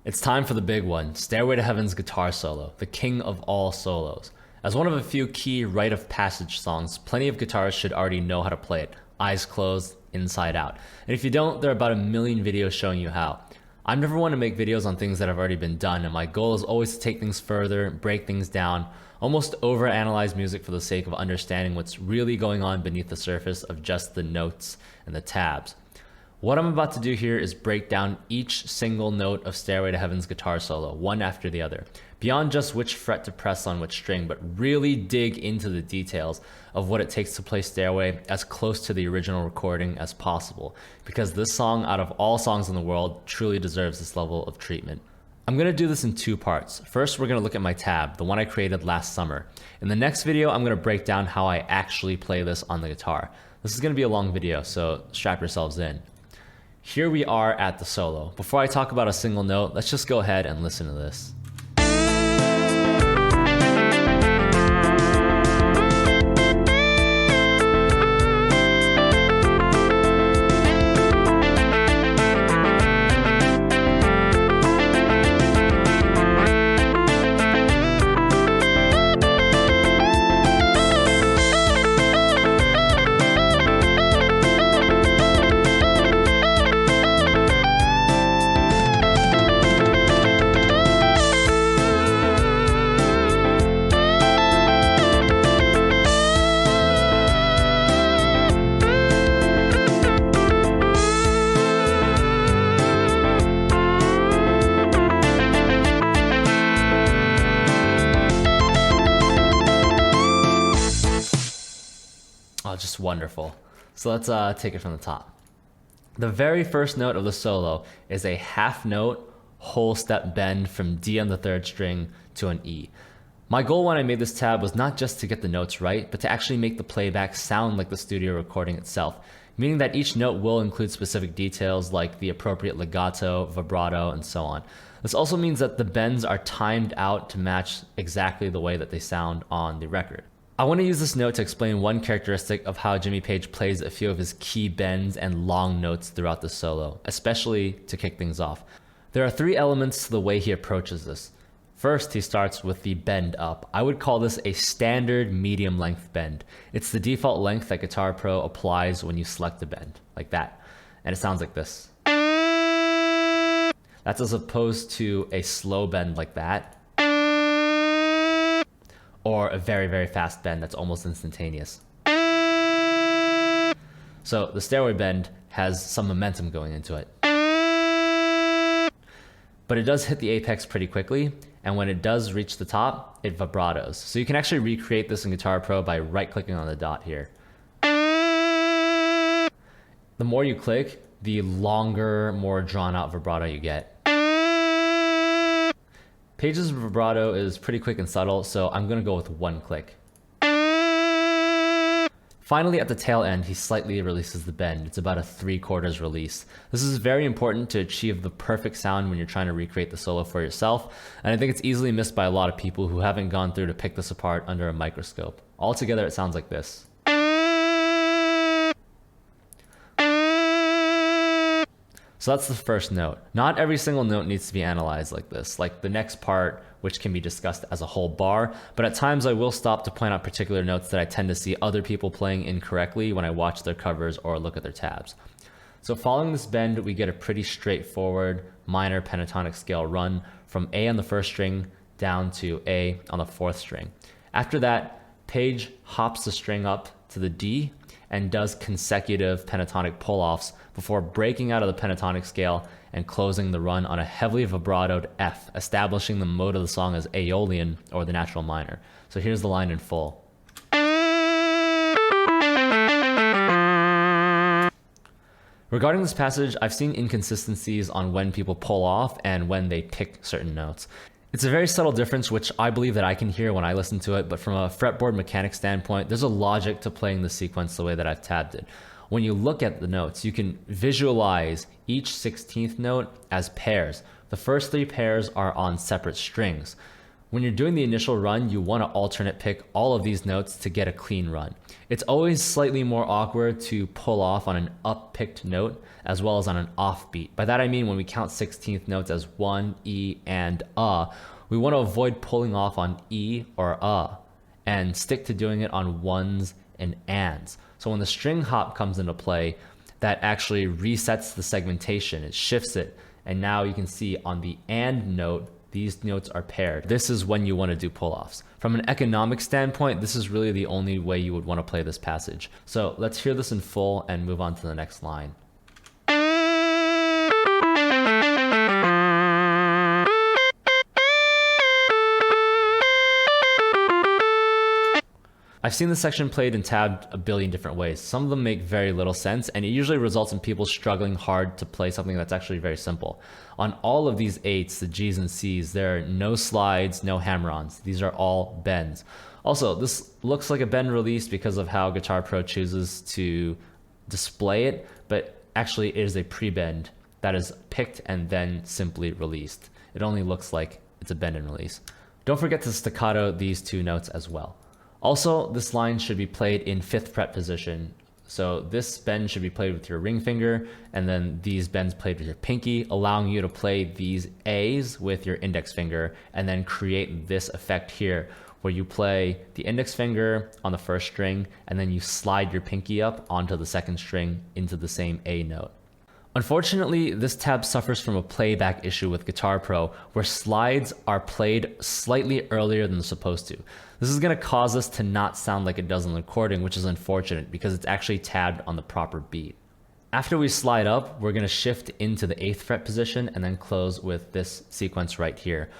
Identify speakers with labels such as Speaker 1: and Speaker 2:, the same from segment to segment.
Speaker 1: It's time for the big one, Stairway to Heaven's guitar solo, the king of all solos. As one of a few key rite of passage songs, plenty of guitarists should already know how to play it, eyes closed, inside out. And if you don't, there are about a million videos showing you how. I'm never one to make videos on things that have already been done, and my goal is always to take things further, break things down, almost overanalyze music for the sake of understanding what's really going on beneath the surface of just the notes and the tabs. What I'm about to do here is break down each single note of Stairway to Heaven's guitar solo, one after the other, beyond just which fret to press on which string, but really dig into the details of what it takes to play Stairway as close to the original recording as possible, because this song, out of all songs in the world, truly deserves this level of treatment. I'm going to do this in two parts. First, we're going to look at my tab, the one I created last summer. In the next video, I'm going to break down how I actually play this on the guitar. This is going to be a long video, so strap yourselves in. Here we are at the solo. Before I talk about a single note, let's just go ahead and listen to this. Oh, just wonderful. So let's take it from the top. The very first note of the solo is a half note, whole step bend from D on the third string to an E. My goal when I made this tab was not just to get the notes right, but to actually make the playback sound like the studio recording itself, meaning that each note will include specific details like the appropriate legato, vibrato, and so on. This also means that the bends are timed out to match exactly the way that they sound on the record. I want to use this note to explain one characteristic of how Jimmy Page plays a few of his key bends and long notes throughout the solo, especially to kick things off. There are three elements to the way he approaches this. First, he starts with the bend up. I would call this a standard medium length bend. It's the default length that Guitar Pro applies when you select the bend, like that. And it sounds like this. That's as opposed to a slow bend like that, or a very, very fast bend that's almost instantaneous. So the Stairway bend has some momentum going into it. But it does hit the apex pretty quickly, and when it does reach the top, it vibratos. So you can actually recreate this in Guitar Pro by right-clicking on the dot here. The more you click, the longer, more drawn-out vibrato you get. Page's vibrato is pretty quick and subtle, so I'm going to go with one click. Finally, at the tail end, he slightly releases the bend. It's about a 3/4 release. This is very important to achieve the perfect sound when you're trying to recreate the solo for yourself, and I think it's easily missed by a lot of people who haven't gone through to pick this apart under a microscope. Altogether, it sounds like this. So that's the first note. Not every single note needs to be analyzed like this, like the next part, which can be discussed as a whole bar, but at times I will stop to point out particular notes that I tend to see other people playing incorrectly when I watch their covers or look at their tabs. So following this bend, we get a pretty straightforward minor pentatonic scale run from A on the first string down to A on the fourth string. After that, Page hops the string up to the D and does consecutive pentatonic pull-offs before breaking out of the pentatonic scale and closing the run on a heavily vibratoed F, establishing the mode of the song as Aeolian, or the natural minor. So here's the line in full. Regarding this passage, I've seen inconsistencies on when people pull off and when they pick certain notes. It's a very subtle difference, which I believe that I can hear when I listen to it, but from a fretboard mechanic standpoint, there's a logic to playing the sequence the way that I've tabbed it. When you look at the notes, you can visualize each 16th note as pairs. The first three pairs are on separate strings. When you're doing the initial run, you want to alternate pick all of these notes to get a clean run. It's always slightly more awkward to pull off on an up-picked note as well as on an off-beat. By that I mean when we count 16th notes as 1, E, and we want to avoid pulling off on E or and stick to doing it on ones and ands. So when the string hop comes into play, that actually resets the segmentation, it shifts it, and now you can see on the and note, these notes are paired. This is when you want to do pull-offs. From an economic standpoint, this is really the only way you would want to play this passage. So let's hear this in full and move on to the next line. I've seen this section played and tabbed a billion different ways. Some of them make very little sense, and it usually results in people struggling hard to play something that's actually very simple. On all of these 8s, the Gs and Cs, there are no slides, no hammer-ons. These are all bends. Also, this looks like a bend release because of how Guitar Pro chooses to display it, but actually it is a pre-bend that is picked and then simply released. It only looks like it's a bend and release. Don't forget to staccato these 2 notes as well. Also, this line should be played in 5th fret position. So this bend should be played with your ring finger, and then these bends played with your pinky, allowing you to play these A's with your index finger, and then create this effect here, where you play the index finger on the first string, and then you slide your pinky up onto the second string into the same A note. Unfortunately, this tab suffers from a playback issue with Guitar Pro, where slides are played slightly earlier than supposed to. This is going to cause us to not sound like it does in the recording, which is unfortunate because it's actually tabbed on the proper beat. After we slide up, we're going to shift into the 8th fret position and then close with this sequence right here.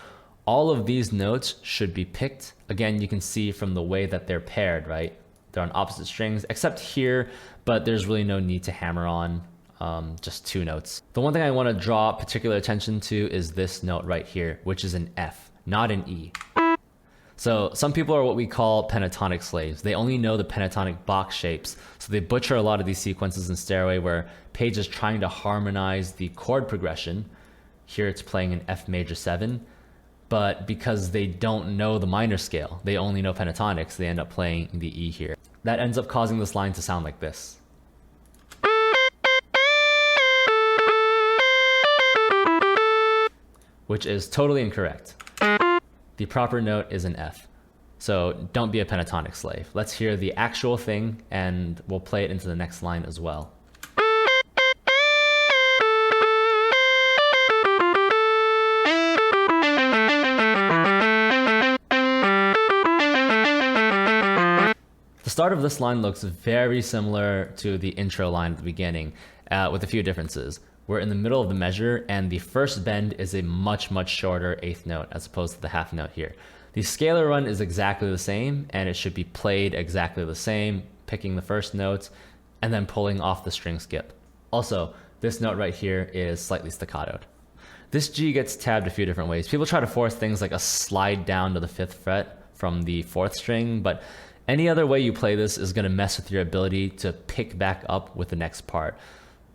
Speaker 1: All of these notes should be picked. Again, you can see from the way that they're paired, right? They're on opposite strings, except here, but there's really no need to hammer on. Just 2 notes. The one thing I want to draw particular attention to is this note right here, which is an F, not an E. So some people are what we call pentatonic slaves. They only know the pentatonic box shapes, so they butcher a lot of these sequences in Stairway where Page is trying to harmonize the chord progression. Here it's playing an F major 7, but because they don't know the minor scale, they only know pentatonics, they end up playing the E here. That ends up causing this line to sound like this, which is totally incorrect. The proper note is an F. So don't be a pentatonic slave. Let's hear the actual thing and we'll play it into the next line as well. The start of this line looks very similar to the intro line at the beginning, with a few differences. We're in the middle of the measure, and the first bend is a much, much shorter 8th note as opposed to the half note here. The scalar run is exactly the same, and it should be played exactly the same, picking the first notes and then pulling off the string skip. Also, this note right here is slightly staccatoed. This G gets tabbed a few different ways. People try to force things like a slide down to the 5th fret from the 4th string, but any other way you play this is going to mess with your ability to pick back up with the next part.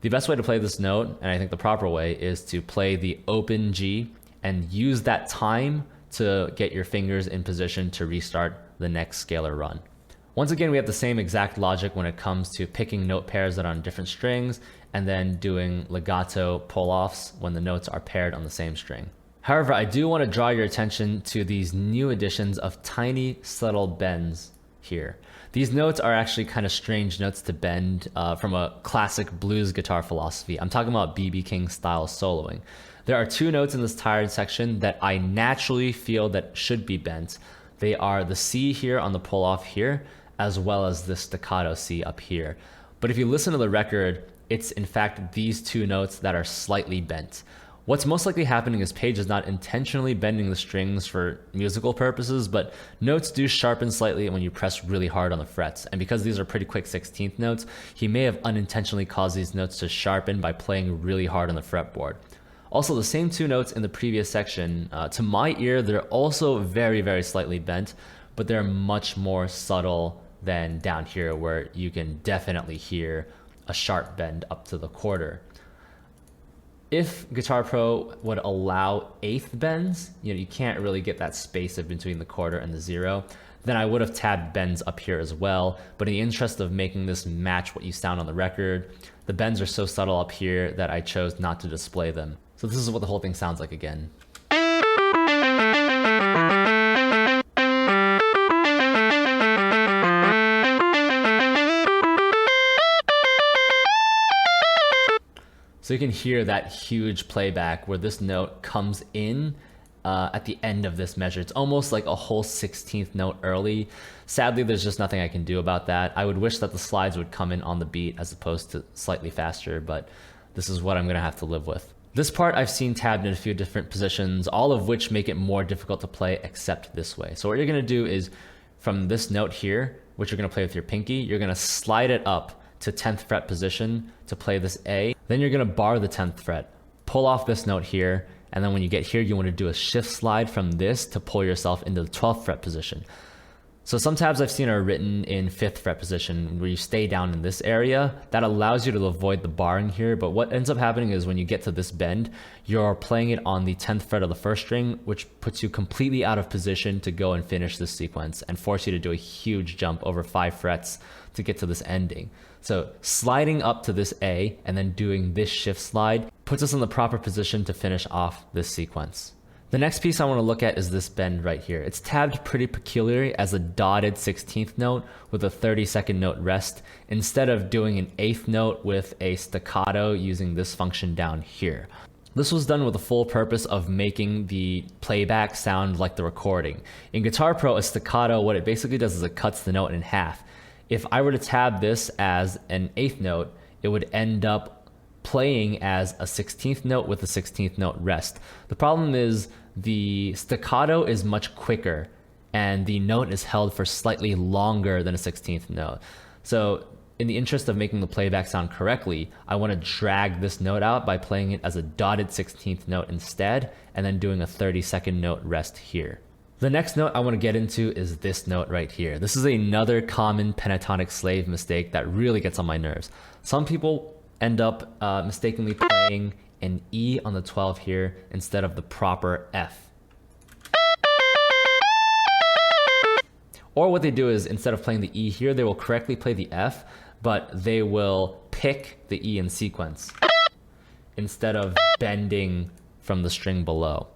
Speaker 1: The best way to play this note, and I think the proper way, is to play the open G and use that time to get your fingers in position to restart the next scalar run. Once again, we have the same exact logic when it comes to picking note pairs that are on different strings and then doing legato pull-offs when the notes are paired on the same string. However, I do want to draw your attention to these new additions of tiny, subtle bends here. These notes are actually kind of strange notes to bend from a classic blues guitar philosophy. I'm talking about B.B. King style soloing. There are 2 notes in this tired section that I naturally feel that should be bent. They are the C here on the pull-off here, as well as the staccato C up here. But if you listen to the record, it's in fact these 2 notes that are slightly bent. What's most likely happening is Page is not intentionally bending the strings for musical purposes, but notes do sharpen slightly when you press really hard on the frets. And because these are pretty quick 16th notes, he may have unintentionally caused these notes to sharpen by playing really hard on the fretboard. Also, the same 2 notes in the previous section, to my ear, they're also very, very slightly bent, but they're much more subtle than down here where you can definitely hear a sharp bend up to the quarter. If Guitar Pro would allow eighth bends, you can't really get that space in between the quarter and the zero, then I would have tabbed bends up here as well. But in the interest of making this match what you sound on the record, the bends are so subtle up here that I chose not to display them. So this is what the whole thing sounds like again. So you can hear that huge playback where this note comes in at the end of this measure. It's almost like a whole 16th note early. Sadly, there's just nothing I can do about that. I would wish that the slides would come in on the beat as opposed to slightly faster, but this is what I'm gonna have to live with. This part I've seen tabbed in a few different positions, all of which make it more difficult to play except this way. So what you're gonna do is from this note here, which you're gonna play with your pinky, you're gonna slide it up to 10th fret position to play this A. Then you're gonna bar the 10th fret, pull off this note here, and then when you get here, you wanna do a shift slide from this to pull yourself into the 12th fret position. So some tabs I've seen are written in 5th fret position where you stay down in this area. That allows you to avoid the barring here, but what ends up happening is when you get to this bend, you're playing it on the 10th fret of the first string, which puts you completely out of position to go and finish this sequence and force you to do a huge jump over 5 frets to get to this ending. So sliding up to this A and then doing this shift slide puts us in the proper position to finish off this sequence. The next piece I want to look at is this bend right here. It's tabbed pretty peculiarly as a dotted 16th note with a 32nd note rest instead of doing an 8th note with a staccato using this function down here. This was done with the full purpose of making the playback sound like the recording. In Guitar Pro, a staccato, what it basically does is it cuts the note in half. If I were to tab this as an 8th note, it would end up playing as a 16th note with a 16th note rest. The problem is the staccato is much quicker and the note is held for slightly longer than a 16th note. So in the interest of making the playback sound correctly, I want to drag this note out by playing it as a dotted 16th note instead, and then doing a 32nd note rest here. The next note I want to get into is this note right here. This is another common pentatonic slave mistake that really gets on my nerves. Some people end up mistakenly playing an E on the 12 here instead of the proper F. Or what they do is instead of playing the E here, they will correctly play the F, but they will pick the E in sequence instead of bending from the string below.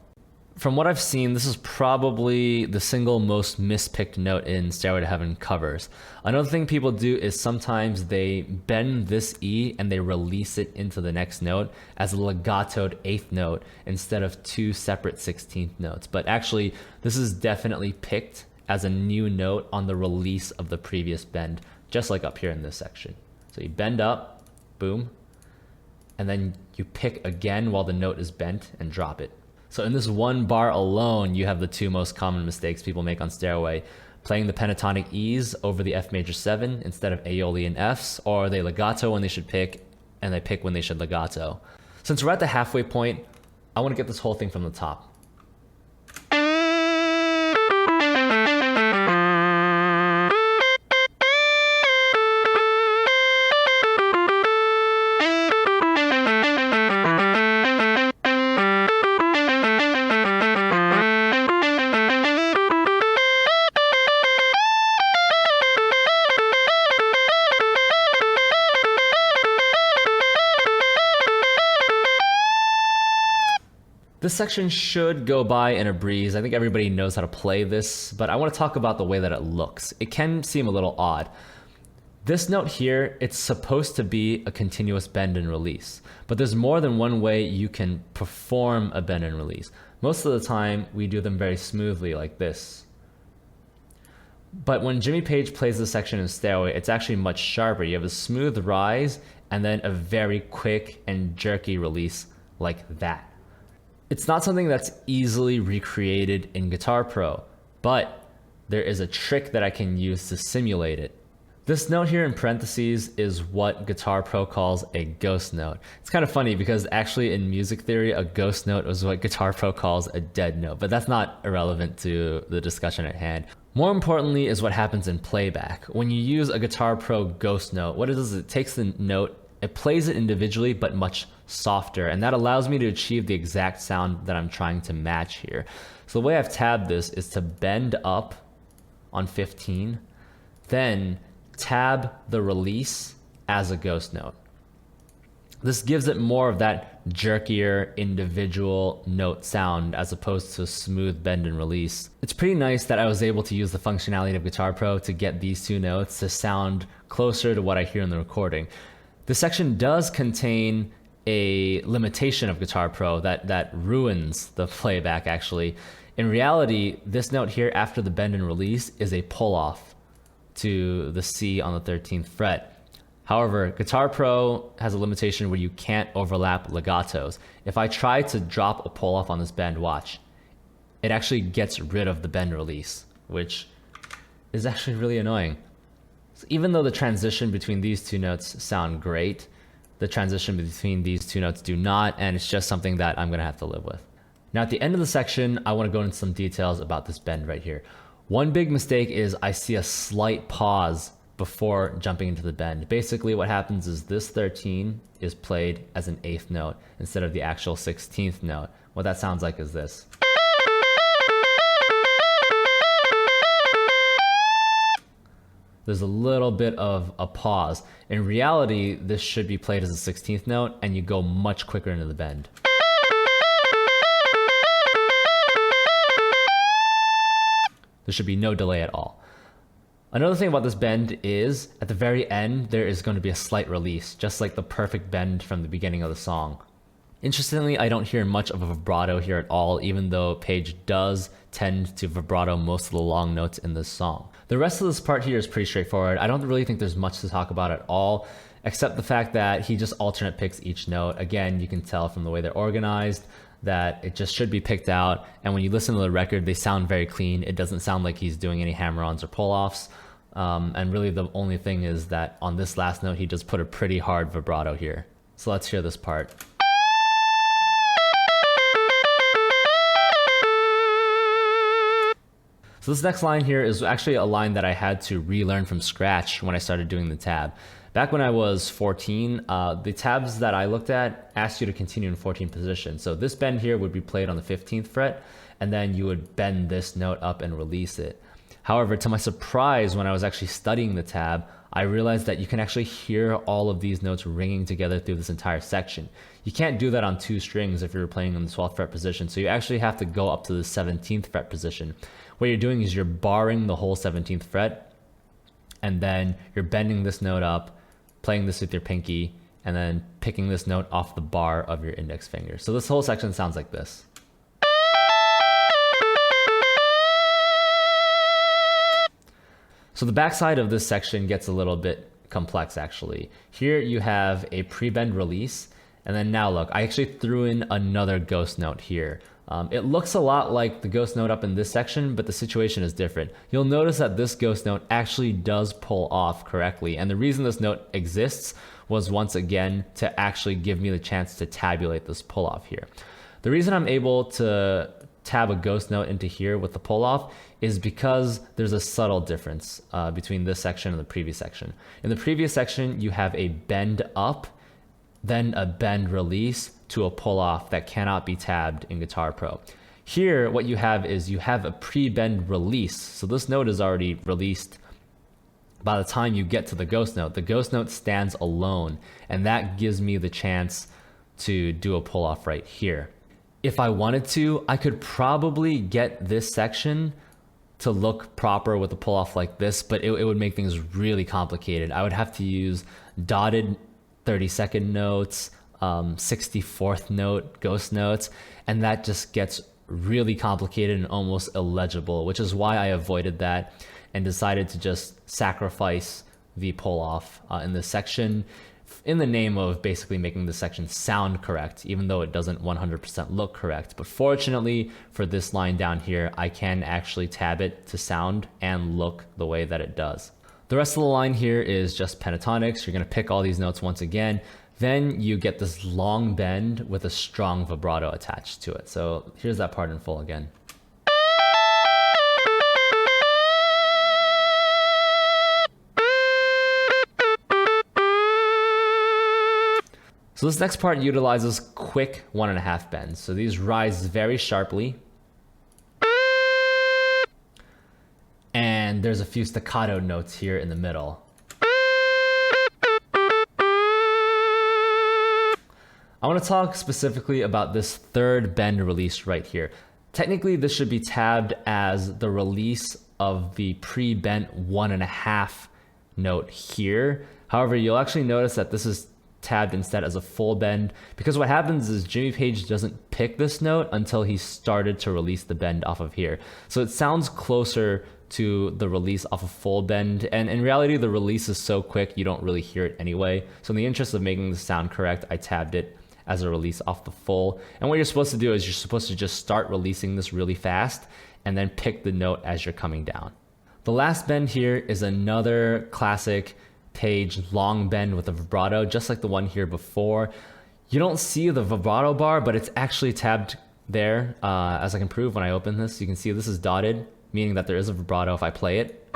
Speaker 1: From what I've seen, this is probably the single most mispicked note in Stairway to Heaven covers. Another thing people do is sometimes they bend this E and they release it into the next note as a legatoed 8th note instead of 2 separate 16th notes. But actually, this is definitely picked as a new note on the release of the previous bend, just like up here in this section. So you bend up, boom, and then you pick again while the note is bent and drop it. So in this one bar alone, you have the two most common mistakes people make on Stairway: playing the pentatonic E's over the F major 7 instead of Aeolian F's, or they legato when they should pick, and they pick when they should legato. Since we're at the halfway point, I want to get this whole thing from the top. This section should go by in a breeze. I think everybody knows how to play this, but I want to talk about the way that it looks. It can seem a little odd. This note here, it's supposed to be a continuous bend and release, but there's more than one way you can perform a bend and release. Most of the time, we do them very smoothly like this. But when Jimmy Page plays this section in Stairway, it's actually much sharper. You have a smooth rise and then a very quick and jerky release like that. It's not something that's easily recreated in Guitar Pro, but there is a trick that I can use to simulate it. This note here in parentheses is what Guitar Pro calls a ghost note. It's kind of funny because actually in music theory, a ghost note is what Guitar Pro calls a dead note, but that's not irrelevant to the discussion at hand. More importantly is what happens in playback. When you use a Guitar Pro ghost note, what it does is it takes the note, it plays it individually, but much softer, and that allows me to achieve the exact sound that I'm trying to match here. So the way I've tabbed this is to bend up on 15, then tab the release as a ghost note. This gives it more of that jerkier individual note sound as opposed to a smooth bend and release. It's pretty nice that I was able to use the functionality of Guitar Pro to get these two notes to sound closer to what I hear in the recording. This section does contain a limitation of Guitar Pro that ruins the playback actually. In reality, this note here after the bend and release is a pull off to the C on the 13th fret. However, Guitar Pro has a limitation where you can't overlap legatos. If I try to drop a pull off on this bend, watch, it actually gets rid of the bend release, which is actually really annoying. So even though the transition between these two notes sound great, the transition between these two notes do not, and it's just something that I'm gonna have to live with. Now at the end of the section, I wanna go into some details about this bend right here. One big mistake is I see a slight pause before jumping into the bend. Basically what happens is this 13 is played as an 8th note instead of the actual 16th note. What that sounds like is this. There's a little bit of a pause. In reality, this should be played as a 16th note and you go much quicker into the bend. There should be no delay at all. Another thing about this bend is, at the very end, there is going to be a slight release, just like the perfect bend from the beginning of the song. Interestingly, I don't hear much of a vibrato here at all, even though Page does tend to vibrato most of the long notes in this song. The rest of this part here is pretty straightforward. I don't really think there's much to talk about at all, except the fact that he just alternate picks each note. Again, you can tell from the way they're organized that it just should be picked out, and when you listen to the record, they sound very clean. It doesn't sound like he's doing any hammer-ons or pull-offs, and really the only thing is that on this last note, he just put a pretty hard vibrato here. So let's hear this part. So this next line here is actually a line that I had to relearn from scratch when I started doing the tab. Back when I was 14, the tabs that I looked at asked you to continue in 14th position. So this bend here would be played on the 15th fret, and then you would bend this note up and release it. However, to my surprise, when I was actually studying the tab, I realized that you can actually hear all of these notes ringing together through this entire section. You can't do that on 2 strings if you're playing in the 12th fret position, so you actually have to go up to the 17th fret position. What you're doing is you're barring the whole 17th fret, and then you're bending this note up, playing this with your pinky, and then picking this note off the bar of your index finger. So this whole section sounds like this. So the backside of this section gets a little bit complex actually. Here you have a pre-bend release, and then now look, I actually threw in another ghost note here. It looks a lot like the ghost note up in this section, but the situation is different. You'll notice that this ghost note actually does pull off correctly, and the reason this note exists was once again to actually give me the chance to tabulate this pull off here. The reason I'm able to tab a ghost note into here with the pull off is because there's a subtle difference between this section and the previous section. In the previous section, you have a bend up, then a bend release to a pull off that cannot be tabbed in Guitar Pro. Here, what you have is you have a pre-bend release. So this note is already released by the time you get to the ghost note. The ghost note stands alone, and that gives me the chance to do a pull off right here. If I wanted to, I could probably get this section to look proper with a pull off like this, but it would make things really complicated. I would have to use dotted 32nd notes, 64th note ghost notes, and that just gets really complicated and almost illegible, which is why I avoided that and decided to just sacrifice the pull off in this section in the name of basically making the section sound correct, even though it doesn't 100% look correct. But fortunately for this line down here, I can actually tab it to sound and look the way that it does. The rest of the line here is just pentatonics. You're going to pick all these notes once again. Then you get this long bend with a strong vibrato attached to it. So here's that part in full again. So this next part utilizes quick 1.5 bends. So these rise very sharply. And there's a few staccato notes here in the middle. I want to talk specifically about this third bend release right here. Technically, this should be tabbed as the release of the pre-bent 1.5 note here. However, you'll actually notice that this is tabbed instead as a full bend, because what happens is Jimmy Page doesn't pick this note until he started to release the bend off of here. So it sounds closer to the release off a full bend, and in reality the release is so quick you don't really hear it anyway. So in the interest of making the sound correct, I tabbed it as a release off the full. And what you're supposed to do is you're supposed to just start releasing this really fast and then pick the note as you're coming down. The last bend here is another classic Page long bend with a vibrato, just like the one here before. You don't see the vibrato bar, but it's actually tabbed there. As I can prove when I open this, you can see this is dotted, meaning that there is a vibrato if I play it.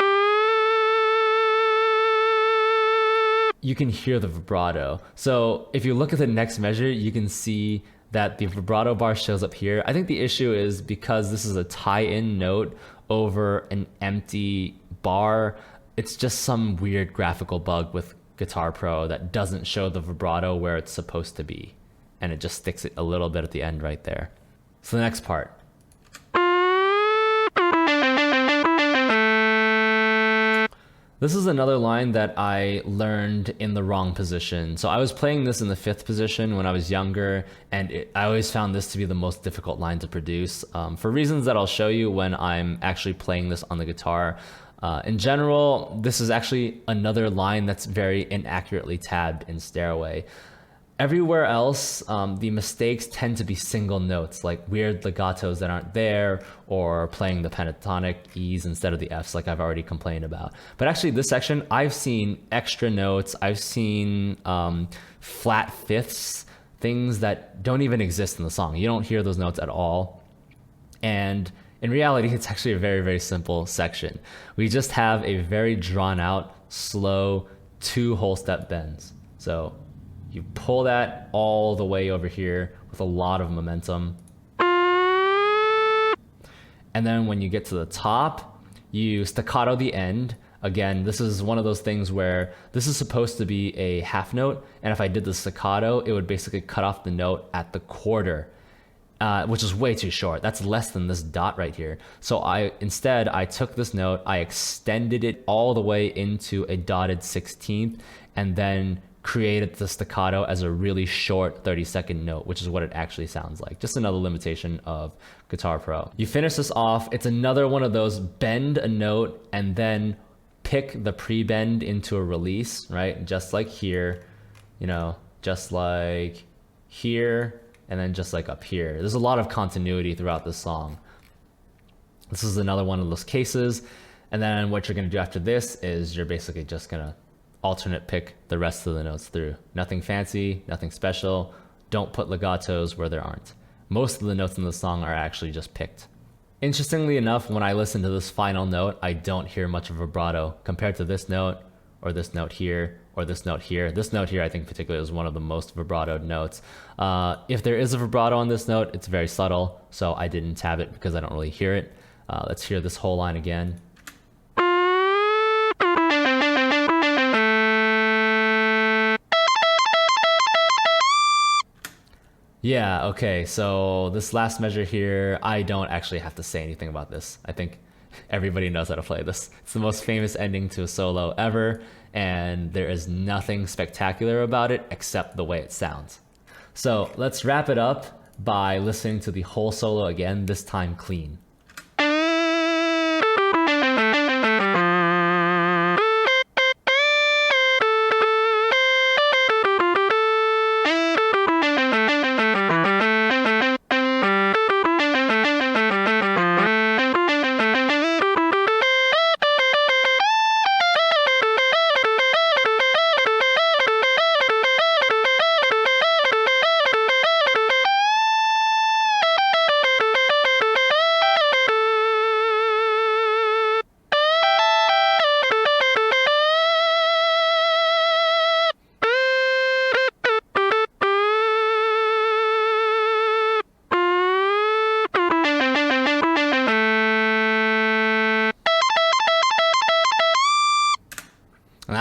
Speaker 1: You can hear the vibrato. So if you look at the next measure, you can see that the vibrato bar shows up here. I think the issue is because this is a tie-in note over an empty bar, it's just some weird graphical bug with Guitar Pro that doesn't show the vibrato where it's supposed to be. And it just sticks it a little bit at the end right there. So the next part. This is another line that I learned in the wrong position. So I was playing this in the 5th position when I was younger, and I always found this to be the most difficult line to produce, for reasons that I'll show you when I'm actually playing this on the guitar. In general, this is actually another line that's very inaccurately tabbed in Stairway. Everywhere else, the mistakes tend to be single notes, like weird legatos that aren't there, or playing the pentatonic E's instead of the F's, like I've already complained about. But actually, this section, I've seen extra notes, I've seen flat fifths, things that don't even exist in the song. You don't hear those notes at all. And in reality, it's actually a very, very simple section. We just have a very drawn out, slow 2 whole step bends. So you pull that all the way over here with a lot of momentum. And then when you get to the top, you staccato the end. Again, this is one of those things where this is supposed to be a half note, and if I did the staccato, it would basically cut off the note at the quarter, which is way too short. That's less than this dot right here. So instead I took this note, I extended it all the way into a dotted 16th, and then created the staccato as a really short 30-second note, which is what it actually sounds like. Just another limitation of Guitar Pro. You finish this off, it's another one of those bend a note and then pick the pre-bend into a release, right? Just like here, you know, just like here, and then just like up here. There's a lot of continuity throughout this song. This is another one of those cases. And then what you're gonna do after this is you're basically just gonna alternate pick the rest of the notes through. Nothing fancy, nothing special. Don't put legatos where there aren't. Most of the notes in the song are actually just picked. Interestingly enough, when I listen to this final note, I don't hear much of vibrato compared to this note, or this note here, or this note here. This note here, I think particularly, is one of the most vibrato notes. If there is a vibrato on this note, it's very subtle, so I didn't tab it because I don't really hear it. Let's hear this whole line again. Yeah, okay, so this last measure here, I don't actually have to say anything about this. I think everybody knows how to play this. It's the most famous ending to a solo ever, and there is nothing spectacular about it except the way it sounds. So let's wrap it up by listening to the whole solo again, this time clean.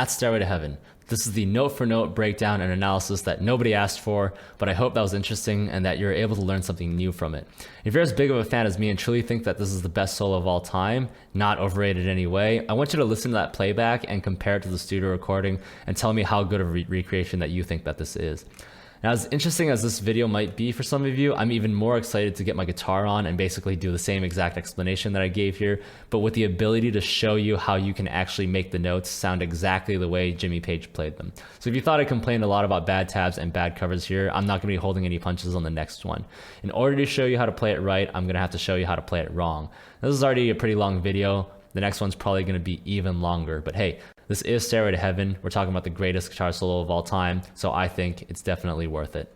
Speaker 1: that's Stairway to Heaven. This is the note-for-note breakdown and analysis that nobody asked for, but I hope that was interesting and that you're able to learn something new from it. If you're as big of a fan as me and truly think that this is the best solo of all time, not overrated in any way, I want you to listen to that playback and compare it to the studio recording and tell me how good of a recreation that you think that this is. Now, as interesting as this video might be for some of you, I'm even more excited to get my guitar on and basically do the same exact explanation that I gave here, but with the ability to show you how you can actually make the notes sound exactly the way Jimmy Page played them. So if you thought I complained a lot about bad tabs and bad covers here, I'm not going to be holding any punches on the next one. In order to show you how to play it right, I'm going to have to show you how to play it wrong. This is already a pretty long video. The next one's probably going to be even longer, but hey, this is Stairway to Heaven. We're talking about the greatest guitar solo of all time, so I think it's definitely worth it.